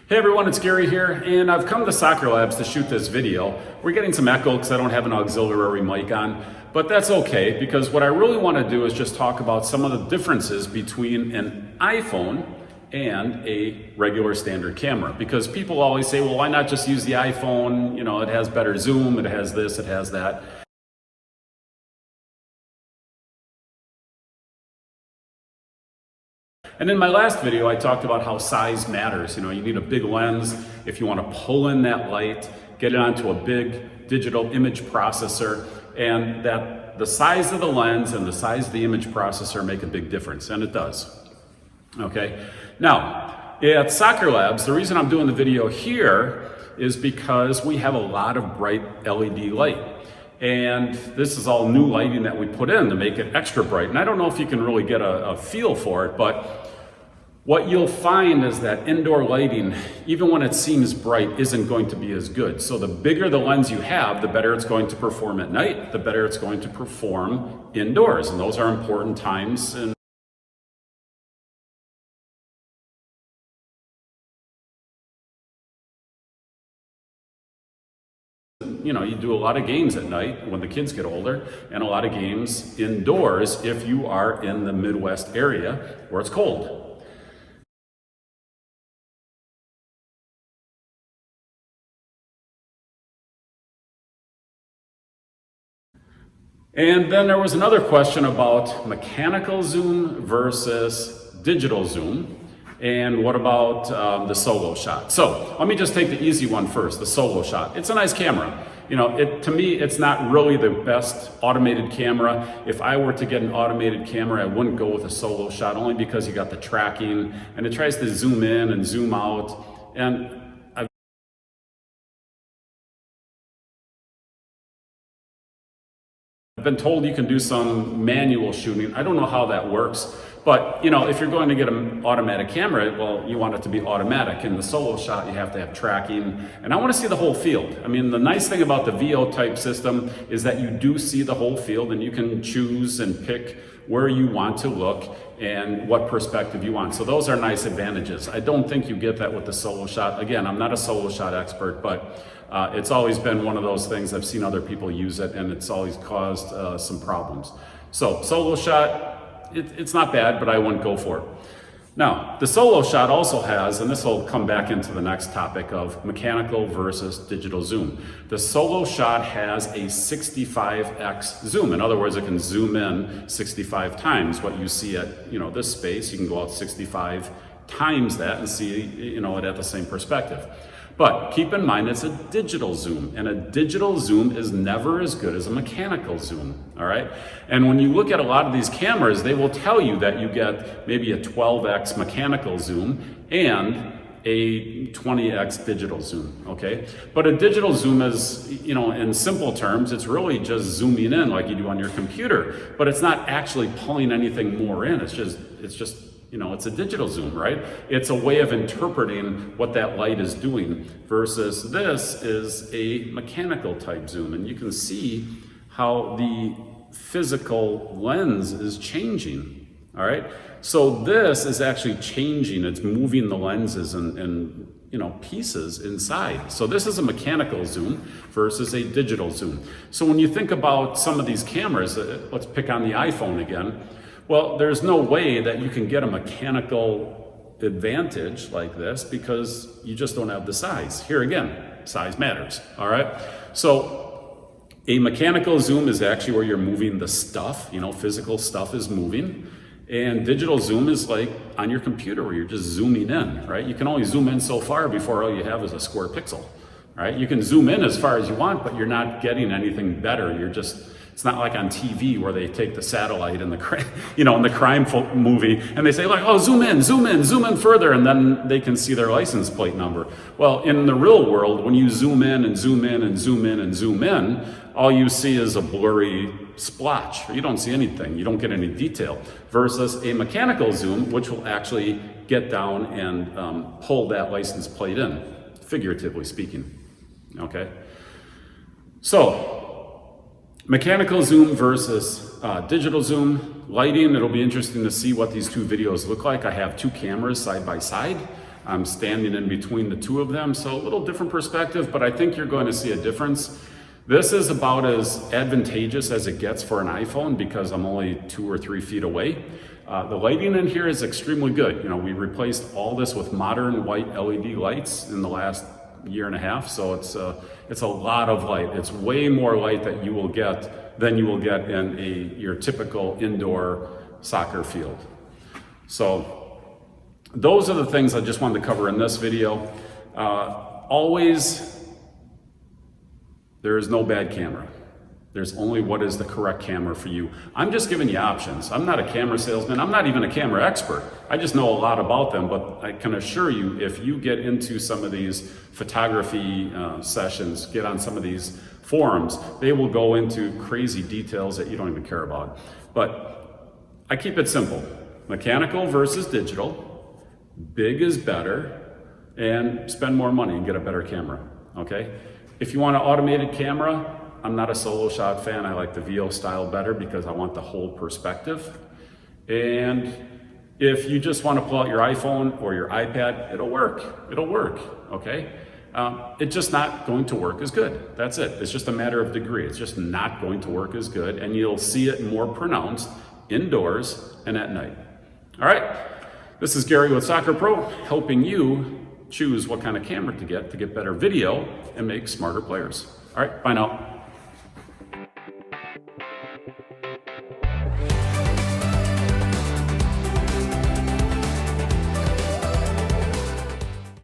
Hey everyone, it's Gary here, and I've come to Soccer Labs to shoot this video. We're getting some echo because I don't have an auxiliary mic on, but that's okay because what I really want to do is just talk about some of the differences between an iPhone and a regular standard camera. Because people always say, well, why not just use the iPhone? You know, it has better zoom, it has this, it has that. And in my last video, I talked about how size matters. You know, you need a big lens if you want to pull in that light, get it onto a big digital image processor, and that the size of the lens and the size of the image processor make a big difference, and it does. Okay, now at Soccer Labs, the reason I'm doing the video here is because we have a lot of bright LED light. And this is all new lighting that we put in to make it extra bright. And I don't know if you can really get a feel for it, but what you'll find is that indoor lighting, even when it seems bright, isn't going to be as good. So the bigger the lens you have, the better it's going to perform at night, the better it's going to perform indoors. And those are important times. You know, you do a lot of games at night when the kids get older, and a lot of games indoors if you are in the Midwest area where it's cold. And then there was another question about mechanical zoom versus digital zoom. And what about the solo shot? So let me just take the easy one first, the solo shot. It's a nice camera. You know, to me, it's not really the best automated camera. If I were to get an automated camera, I wouldn't go with a solo shot, only because you got the tracking and it tries to zoom in and zoom out. And I've been told you can do some manual shooting. I don't know how that works, but you know, if you're going to get an automatic camera, well, you want it to be automatic. In the solo shot, you have to have tracking, and I want to see the whole field. I mean, the nice thing about the VO type system is that you do see the whole field, and you can choose and pick where you want to look and what perspective you want. So those are nice advantages. I don't think you get that with the solo shot. Again, I'm not a solo shot expert, but it's always been one of those things. I've seen other people use it, and it's always caused some problems. So solo shot, it's not bad, but I wouldn't go for it. Now, the solo shot also has, and this will come back into the next topic of mechanical versus digital zoom. The solo shot has a 65x zoom. In other words, it can zoom in 65 times what you see at, you know, this space. You can go out 65 times that and see, you know, it at the same perspective. But keep in mind, it's a digital zoom, and a digital zoom is never as good as a mechanical zoom, all right? And when you look at a lot of these cameras, they will tell you that you get maybe a 12x mechanical zoom and a 20x digital zoom, okay? But a digital zoom is, you know, in simple terms, it's really just zooming in like you do on your computer, but it's not actually pulling anything more in. It's just, you know, it's a digital zoom, right? It's a way of interpreting what that light is doing versus this is a mechanical type zoom. And you can see how the physical lens is changing, all right? So this is actually changing. It's moving the lenses and you know, pieces inside. So this is a mechanical zoom versus a digital zoom. So when you think about some of these cameras, let's pick on the iPhone again. Well, there's no way that you can get a mechanical advantage like this because you just don't have the size. Here again, size matters, all right? So a mechanical zoom is actually where you're moving the stuff, you know, physical stuff is moving. And digital zoom is like on your computer where you're just zooming in, right? You can only zoom in so far before all you have is a square pixel, right? You can zoom in as far as you want, but you're not getting anything better. You're just, it's not like on TV where they take the satellite and the, you know, in the crime movie, and they say like, oh, zoom in further, and then they can see their license plate number. Well, in the real world, when you zoom in and zoom in and zoom in and zoom in, all you see is a blurry splotch. You don't see anything. You don't get any detail. Versus a mechanical zoom, which will actually get down and pull that license plate in, figuratively speaking. Okay. So mechanical zoom versus digital zoom. Lighting, it'll be interesting to see what these two videos look like. I have two cameras side by side. I'm standing in between the two of them, so a little different perspective, but I think you're going to see a difference. This is about as advantageous as it gets for an iPhone because I'm only 2 or 3 feet away. The lighting in here is extremely good. You know, we replaced all this with modern white LED lights in the last year and a half, so it's a lot of light. It's way more light that you will get than you will get in your typical indoor soccer field. So those are the things I just wanted to cover in this video. Always, there is no bad camera. There's only what is the correct camera for you. I'm just giving you options. I'm not a camera salesman. I'm not even a camera expert. I just know a lot about them, but I can assure you, if you get into some of these photography sessions, get on some of these forums, they will go into crazy details that you don't even care about. But I keep it simple. Mechanical versus digital. Big is better, and spend more money and get a better camera, okay? If you want an automated camera, I'm not a solo shot fan. I like the VO style better because I want the whole perspective. And if you just want to pull out your iPhone or your iPad, it'll work. It'll work, okay? It's just not going to work as good. That's it. It's just a matter of degree. It's just not going to work as good, and you'll see it more pronounced indoors and at night. All right, this is Gary with Soccer Pro, helping you choose what kind of camera to get better video and make smarter players. All right, bye now.